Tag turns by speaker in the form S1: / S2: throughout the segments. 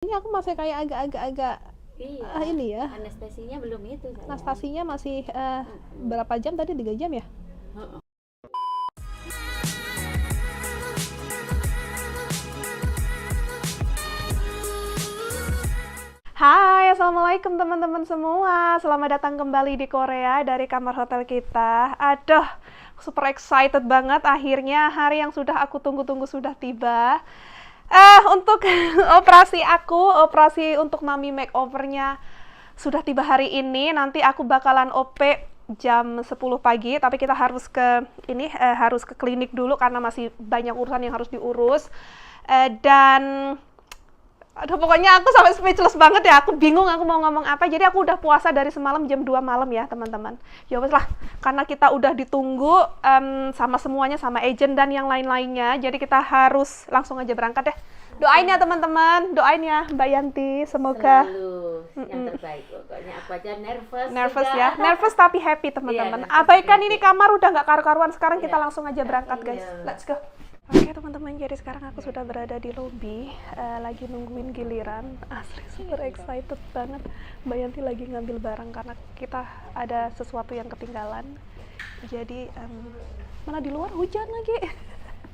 S1: Ini aku masih kayak agak-agak
S2: Iya,
S1: ini ya.
S2: anestesinya belum itu saya.
S1: Anastasinya masih berapa jam tadi? 3 jam ya?
S2: Heeh.
S1: Hai, assalamualaikum teman-teman semua. Selamat datang kembali di Korea dari kamar hotel kita. Aduh, super excited banget. Akhirnya hari yang sudah aku tunggu-tunggu sudah tiba. Untuk operasi untuk mami makeovernya sudah tiba hari ini. Nanti aku bakalan OP jam 10 pagi, tapi kita harus harus ke klinik dulu karena masih banyak urusan yang harus diurus. Dan aduh, pokoknya aku sampai speechless banget ya. Aku bingung aku mau ngomong apa. Jadi aku udah puasa dari semalam jam 2 malam ya, teman-teman. Ya wes lah, karena kita udah ditunggu sama semuanya, sama agent dan yang lain-lainnya. Jadi kita harus langsung aja berangkat deh. Doain ya teman-teman, doain ya Mbak Yanti, semoga
S2: Selalu yang terbaik pokoknya. Aku aja
S1: nervous
S2: juga.
S1: ya, nervous tapi happy teman-teman.
S2: Iya,
S1: Abaikan
S2: happy.
S1: ini kamar udah nggak karu-karuan, sekarang kita
S2: Iya.
S1: langsung aja berangkat guys.
S2: Iya.
S1: Let's go. Oke teman-teman, jadi sekarang aku sudah berada di lobby, lagi nungguin giliran. Asli super excited banget. Mbak Yanti lagi ngambil barang karena kita ada sesuatu yang ketinggalan. Jadi mana di luar hujan lagi.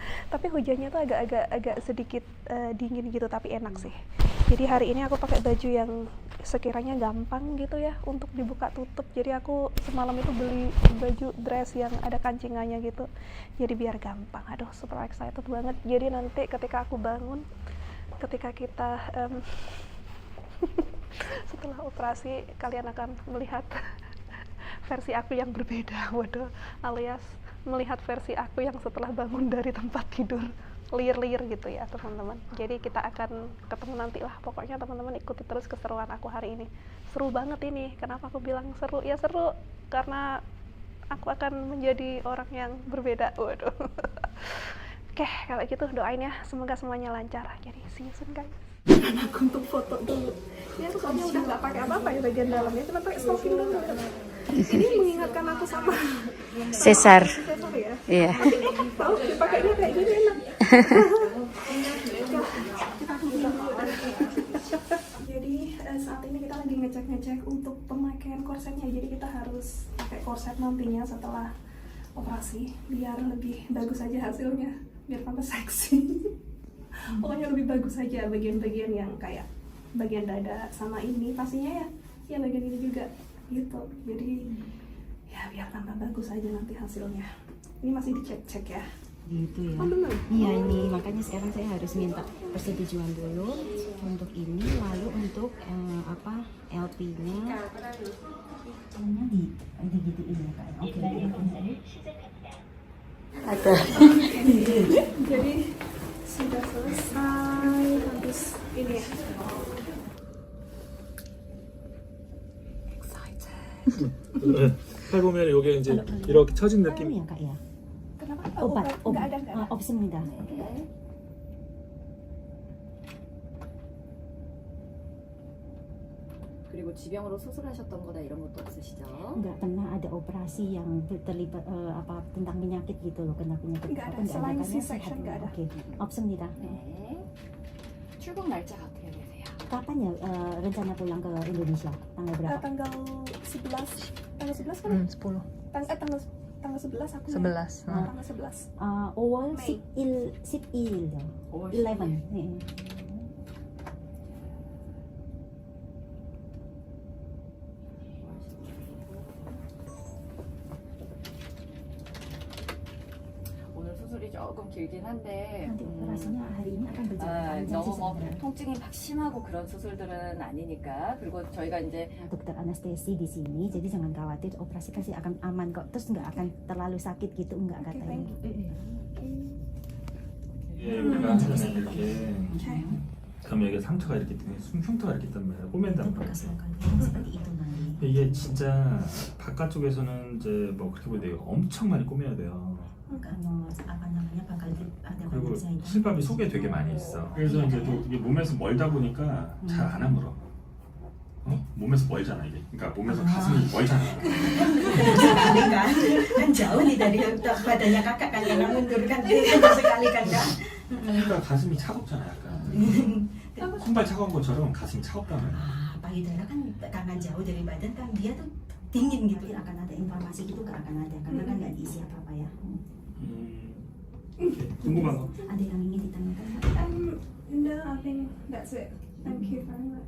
S1: Tapi hujannya tuh agak sedikit dingin gitu, tapi enak sih. Jadi hari ini aku pakai baju yang sekiranya gampang gitu ya untuk dibuka tutup. Jadi aku semalam itu beli baju dress yang ada kancingannya gitu. Jadi biar gampang. Aduh, super excited banget. Jadi nanti ketika aku bangun, ketika kita setelah operasi, kalian akan melihat versi aku yang berbeda. Waduh, alias melihat versi aku yang setelah bangun dari tempat tidur lir-lir gitu ya teman-teman. Jadi kita akan ketemu nanti lah. Pokoknya teman-teman ikuti terus keseruan aku hari ini. Seru banget ini. Kenapa aku bilang seru? Ya seru karena aku akan menjadi orang yang berbeda. Waduh. Oke, kalau gitu doain ya, semoga semuanya lancar. Jadi see you soon guys. Aku untuk foto dulu. Ini aku soalnya udah nggak pakai apa-apa ya bagian dalamnya, cuma pakai stocking dulu. Ini mengingatkan aku sama
S3: Cesar.
S1: Cesar ya.
S3: Iya.
S1: Tapi enak tau, dipakainya kayak gini enak. Jadi saat ini kita lagi ngecek untuk pemakaian korsetnya. Jadi kita harus pakai korset nantinya setelah operasi biar lebih bagus aja hasilnya, biar tambah seksi. Pokoknya lebih bagus aja bagian-bagian yang kayak bagian dada sama ini pastinya ya bagian ini juga gitu. Jadi ya biar tambah bagus aja nanti hasilnya. Ini masih dicek-cek ya.
S3: Gitu ya.
S1: Oh bener?
S3: Iya, ini makanya sekarang saya harus minta persetujuan dulu untuk ini, lalu untuk LP-nya digituin ya Kak. Oke. Ada.
S1: Jadi sudah selesai, habis ini ya.
S4: 해보면 이게 이제 이렇게 처진 느낌.
S3: ya Kak ya.
S1: Kenapa?
S3: 오빠,
S1: Nggak ada.
S3: 없습니다.
S2: 그리고 지병으로 수술하셨던 거나 이런 것도 없으시죠?
S3: Nggak pernah ada operasi yang terlibat tentang penyakit gitu loh, kena penyakit
S1: Nggak ada,
S3: apa
S1: selain
S3: karena
S1: C-section
S3: sehat.
S1: nggak ada.
S3: Oke, 없습니다.
S2: 네. 출국 날짜가 어떻게 되세요?
S3: Kapan ya rencana pulang ke Indonesia? Tanggal berapa?
S1: Tanggal 11 kan?
S5: 10.
S1: Tanggal 11 aku
S5: 11.
S1: tanggal 11.
S3: 5월
S1: Mei.
S3: 11일.
S2: 5월
S3: 11. 네.
S2: 오늘 수술이 조금 길긴 한데
S3: Nanti operasinya hari ini akan berjalan panjang
S2: 너무
S3: sih
S2: 뭐
S3: sebenarnya.
S2: 통증이 막 심하고 그런 su술들은 아니니까. 그리고 저희가 이제
S3: Dokter anestesi di sini, jadi jangan khawatir, operasi pasti akan aman kok. Terus nggak akan terlalu sakit gitu, nggak
S1: Oke,
S3: katanya.
S1: thank you.
S4: 여기가 이렇게 그럼 여기 상처가 이렇게 흉터가 이렇게 있단 말이야. 꼬맨단
S3: Itu
S4: 말이야.
S3: bekas lukanya seperti itu nanti.
S4: 이게 진짜 바깥쪽에서는 이제 뭐 그렇게 보면 돼요. 엄청 많이 꼬매야 돼요.
S3: apa namanya bakal ada
S4: 그리고
S3: banyak jahitan.
S4: 실밥이 속에 되게 많이 있어. 그래서 이제 또 이게 몸에서 멀다 보니까 잘 안 아물어. 몸에서 멀잖아 이게. 그러니까 몸에서 가슴이 멀잖아.
S6: sekali kan jauh nih dari badannya kakak kan karena mundur kan sekali kan kak.
S4: 그러니까 가슴이 차갑잖아 약간. 손발 차가운 것처럼 가슴이 차갑다는 거야.
S6: payudara kan karena jauh dari badan kan dia tuh dingin gitu ya, akan ada inflamasi gitu gak akan ada karena kan nggak diisi apa-apa ya.
S4: 오케이. 궁금한 거.
S6: Ada yang ingin ditanyakan?
S5: No, I think that's it. Thank you very much.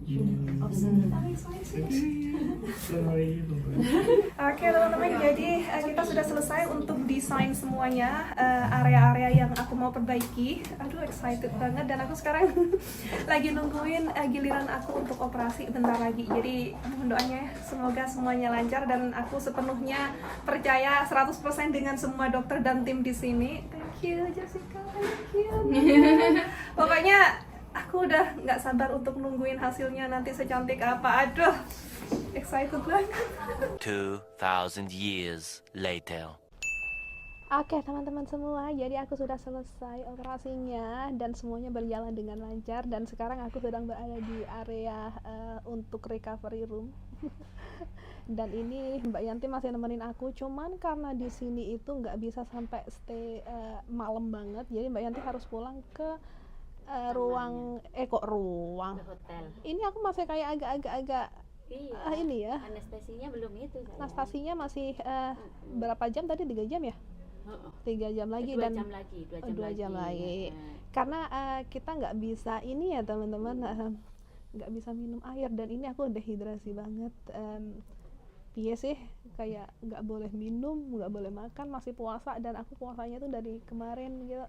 S5: Oke teman-teman, jadi kita sudah selesai untuk desain semuanya area-area yang aku mau perbaiki. Aduh, excited banget, dan aku sekarang lagi nungguin giliran aku untuk operasi bentar lagi. Jadi mohon doanya ya, semoga semuanya lancar dan aku sepenuhnya percaya 100% dengan semua dokter dan tim di sini. Thank you Jessica, thank you. Pokoknya aku udah nggak sabar untuk nungguin hasilnya nanti secantik apa. Aduh, excited banget.
S7: 2,000 years later.
S1: Oke teman-teman semua, jadi aku sudah selesai operasinya dan semuanya berjalan dengan lancar, dan sekarang aku sedang berada di area untuk recovery room. Dan ini Mbak Yanti masih nemenin aku, cuman karena di sini itu nggak bisa sampai stay malam banget, jadi Mbak Yanti harus pulang ke ruang
S3: Hotel.
S1: ini aku masih kayak agak-agak
S3: Iya.
S1: ini ya,
S3: Anestesinya belum itu.
S1: anestesinya masih berapa jam tadi, 3 jam ya, 3 jam lagi,
S3: 2
S1: dan
S3: jam lagi,
S1: 2 jam lagi. Karena kita nggak bisa ini ya teman-teman, nggak bisa minum air, dan ini aku dehidrasi banget. Iya sih, kayak nggak boleh minum, nggak boleh makan, masih puasa, dan aku puasanya tuh dari kemarin gitu,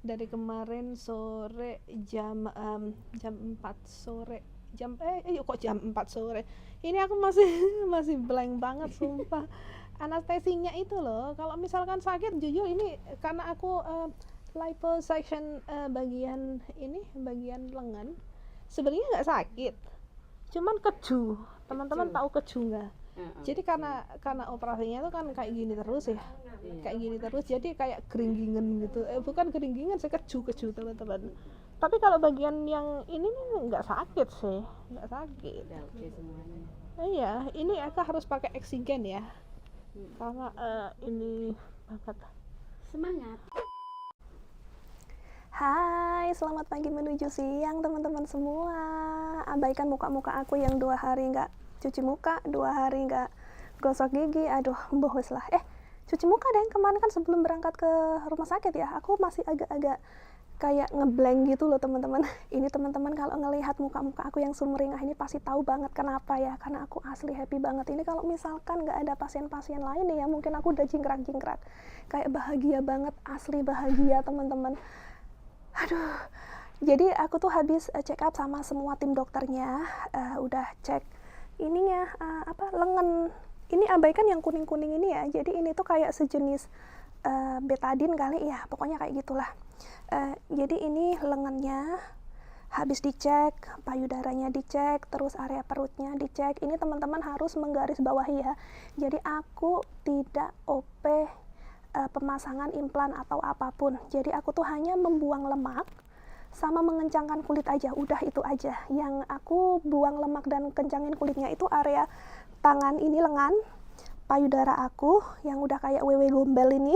S1: dari kemarin sore jam 4 sore, kok jam 4 sore, ini aku masih blank banget sumpah. Anestesinya itu loh, kalau misalkan sakit, jujur ini karena aku liposuction bagian lengan, sebenarnya nggak sakit, cuman keju. Teman-teman tahu keju nggak? Jadi karena operasinya itu kan kayak gini terus ya, kayak gini terus, jadi kayak keringgingan gitu. Bukan keringgingan sih, keju teman-teman. Tapi kalau bagian yang ini nih nggak sakit sih, nggak sakit.
S3: Oke semuanya.
S1: Iya, ini aku harus pakai oksigen ya, karena ini banget.
S3: Semangat.
S1: Hai, selamat pagi menuju siang teman-teman semua. Abaikan muka-muka aku yang 2 hari nggak cuci muka, 2 hari nggak gosok gigi. Aduh, wes lah. Cuci muka deh, kemarin kan sebelum berangkat ke rumah sakit ya, aku masih agak-agak kayak ngeblank gitu loh teman-teman. Ini teman-teman kalau ngelihat muka-muka aku yang sumringah ini pasti tahu banget kenapa ya, karena aku asli happy banget. Ini kalau misalkan nggak ada pasien-pasien lain nih ya, mungkin aku udah jingkrak-jingkrak, kayak bahagia banget, asli bahagia teman-teman. Aduh, jadi aku tuh habis check up sama semua tim dokternya, udah cek ininya lengan. Ini abaikan yang kuning-kuning ini ya, jadi ini tuh kayak sejenis betadine kali ya, pokoknya kayak gitulah. Jadi ini lengannya habis dicek, payudaranya dicek, terus area perutnya dicek. Ini teman-teman harus menggarisbawahi ya, jadi aku tidak OP pemasangan implan atau apapun. Jadi aku tuh hanya membuang lemak sama mengencangkan kulit aja, udah itu aja. Yang aku buang lemak dan kencangin kulitnya itu area tangan ini, lengan, payudara aku yang udah kayak wewe gombel ini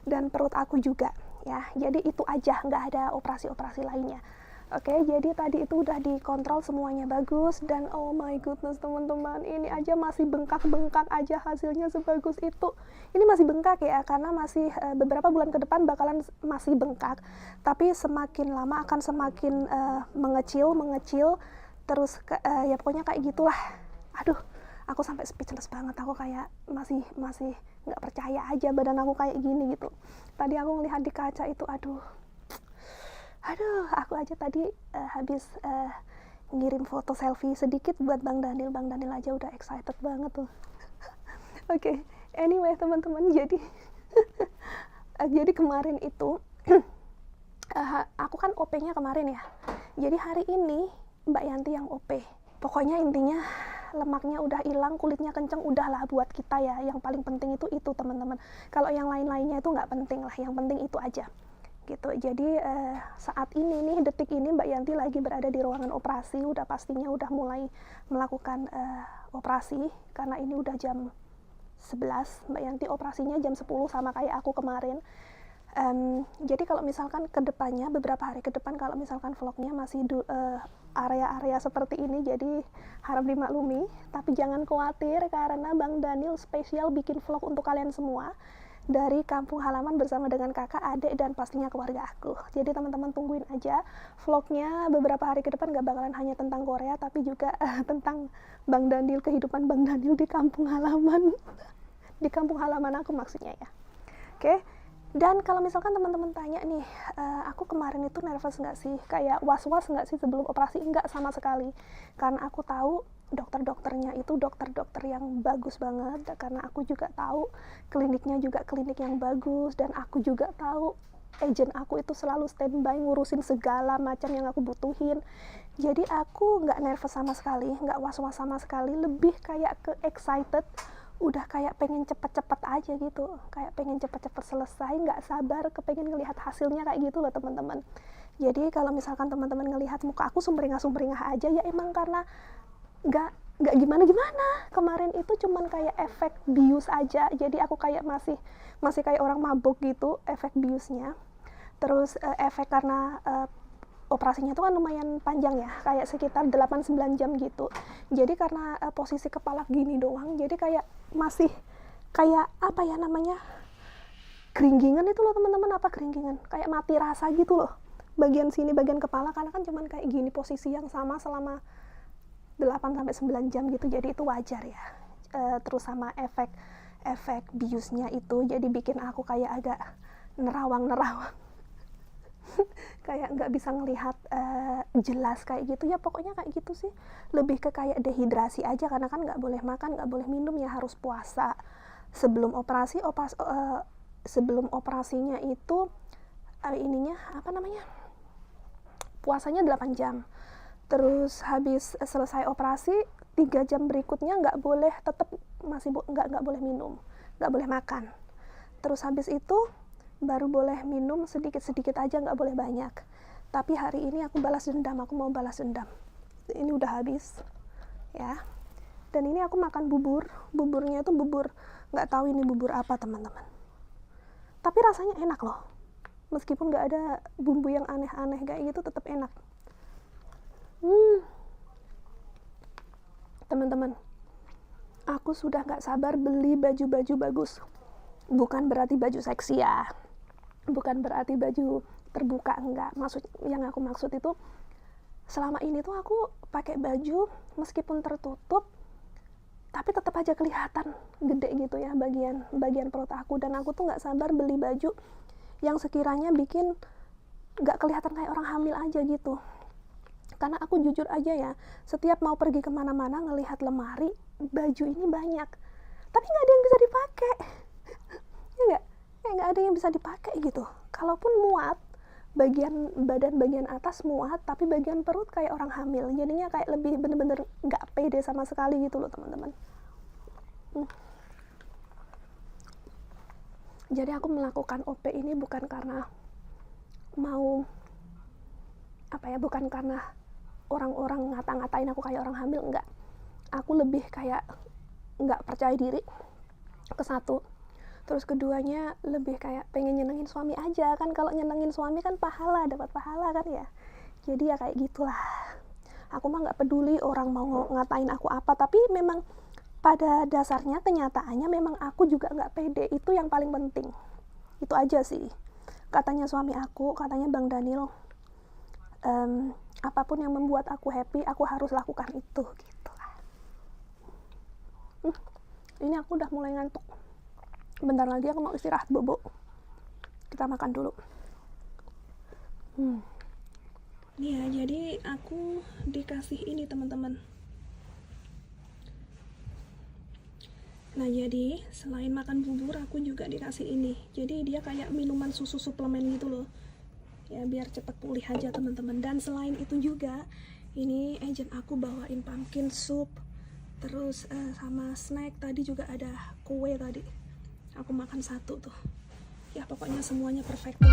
S1: dan perut aku juga ya. Jadi itu aja, nggak ada operasi-operasi lainnya. Oke, jadi tadi itu udah dikontrol semuanya bagus, dan oh my goodness teman-teman, ini aja masih bengkak-bengkak aja hasilnya sebagus itu. Ini masih bengkak ya, karena masih beberapa bulan ke depan bakalan masih bengkak, tapi semakin lama akan semakin mengecil, terus ya pokoknya kayak gitulah. Aduh, aku sampai speechless banget, aku kayak masih nggak percaya aja badan aku kayak gini gitu. Tadi aku ngelihat di kaca itu, aduh, aku aja tadi habis ngirim foto selfie sedikit buat Bang Daniel aja udah excited banget tuh. Oke, anyway teman-teman, jadi jadi kemarin itu aku kan OP-nya kemarin ya, jadi hari ini Mbak Yanti yang OP. Pokoknya intinya lemaknya udah hilang, kulitnya kenceng, udahlah buat kita ya, yang paling penting itu teman-teman. Kalau yang lain-lainnya itu nggak penting lah, yang penting itu aja gitu. Jadi saat ini nih, detik ini Mbak Yanti lagi berada di ruangan operasi, udah pastinya udah mulai melakukan operasi, karena ini udah jam 11, Mbak Yanti operasinya jam 10 sama kayak aku kemarin. Jadi kalau misalkan ke depannya, beberapa hari ke depan kalau misalkan vlognya masih area-area seperti ini, jadi harap dimaklumi. Tapi jangan khawatir karena Bang Daniel spesial bikin vlog untuk kalian semua dari kampung halaman bersama dengan kakak, adik, dan pastinya keluarga aku. Jadi teman-teman tungguin aja vlognya beberapa hari ke depan, gak bakalan hanya tentang Korea tapi juga tentang Bang Daniel, kehidupan Bang Daniel di kampung halaman. Di kampung halaman aku maksudnya ya. Oke. Dan kalau misalkan teman-teman tanya nih, aku kemarin itu nervous nggak sih? Kayak was-was nggak sih sebelum operasi? Nggak sama sekali. Karena aku tahu dokter-dokternya itu dokter-dokter yang bagus banget. Karena aku juga tahu kliniknya juga klinik yang bagus. Dan aku juga tahu agent aku itu selalu standby ngurusin segala macam yang aku butuhin. Jadi aku nggak nervous sama sekali, nggak was-was sama sekali. Lebih kayak ke excited. Udah kayak pengen cepet-cepet aja gitu, kayak pengen cepet-cepet selesai, nggak sabar kepengen ngelihat hasilnya kayak gitu loh teman-teman. Jadi kalau misalkan teman-teman ngelihat muka aku sumringah-sumringah aja, ya emang karena nggak gimana-gimana. Kemarin itu cuman kayak efek bius aja, jadi aku kayak masih kayak orang mabuk gitu, efek biusnya. Terus efek karena operasinya itu kan lumayan panjang ya, kayak sekitar 8-9 jam gitu. Jadi karena posisi kepala gini doang, jadi kayak masih kayak apa ya namanya, geringgingan itu loh teman-teman. Apa geringgingan? Kayak mati rasa gitu loh. Bagian sini, bagian kepala, karena kan cuman kayak gini posisi yang sama selama 8-9 jam gitu, jadi itu wajar ya. Terus sama efek biusnya itu, jadi bikin aku kayak agak nerawang-nerawang. Kayak nggak bisa ngelihat jelas kayak gitu ya, pokoknya kayak gitu sih. Lebih ke kayak dehidrasi aja, karena kan nggak boleh makan, nggak boleh minum ya, harus puasa. Sebelum sebelum operasinya itu ininya apa namanya, puasanya 8 jam. Terus habis selesai operasi 3 jam berikutnya nggak boleh, tetap masih nggak boleh minum, nggak boleh makan. Terus habis itu baru boleh minum sedikit-sedikit aja, nggak boleh banyak. Tapi hari ini aku balas dendam, aku mau balas dendam. Ini udah habis ya. Dan ini aku makan buburnya itu bubur, nggak tahu ini bubur apa teman-teman. Tapi rasanya enak loh. Meskipun nggak ada bumbu yang aneh-aneh kayak gitu, tetap enak. Teman-teman, aku sudah nggak sabar beli baju-baju bagus. Bukan berarti baju seksi ya. Bukan berarti baju terbuka, enggak. Yang aku maksud itu, selama ini tuh aku pakai baju meskipun tertutup tapi tetap aja kelihatan gede gitu ya bagian perut aku. Dan aku tuh nggak sabar beli baju yang sekiranya bikin nggak kelihatan kayak orang hamil aja gitu. Karena aku jujur aja ya, setiap mau pergi kemana-mana ngelihat lemari baju ini banyak, tapi nggak ada yang bisa dipakai. Ya nggak ada yang bisa dipakai gitu. Kalaupun muat, bagian badan bagian atas muat, tapi bagian perut kayak orang hamil. Jadinya kayak lebih bener-bener nggak pede sama sekali gitu loh teman-teman. Jadi aku melakukan OP ini bukan karena mau bukan karena orang-orang ngata-ngatain aku kayak orang hamil, enggak. Aku lebih kayak nggak percaya diri, ke satu. Terus keduanya lebih kayak pengen nyenengin suami aja kan. Kalau nyenengin suami kan dapat pahala kan ya. Jadi ya kayak gitulah. Aku mah nggak peduli orang mau ngatain aku apa, tapi memang pada dasarnya kenyataannya memang aku juga nggak pede. Itu yang paling penting. Itu aja sih. Katanya suami aku, katanya Bang Daniel, apapun yang membuat aku happy, aku harus lakukan itu gitu lah. Ini aku udah mulai ngantuk. Bentar lagi aku mau istirahat bobo. Kita makan dulu. Ya, jadi aku dikasih ini teman-teman. Nah, jadi selain makan bubur, aku juga dikasih ini. Jadi dia kayak minuman susu suplemen gitu loh. Ya, biar cepet pulih aja teman-teman. Dan selain itu juga, ini agent aku bawain pumpkin soup. Terus sama snack, tadi juga ada kue tadi. Aku makan satu tuh. Ya pokoknya semuanya perfect tuh.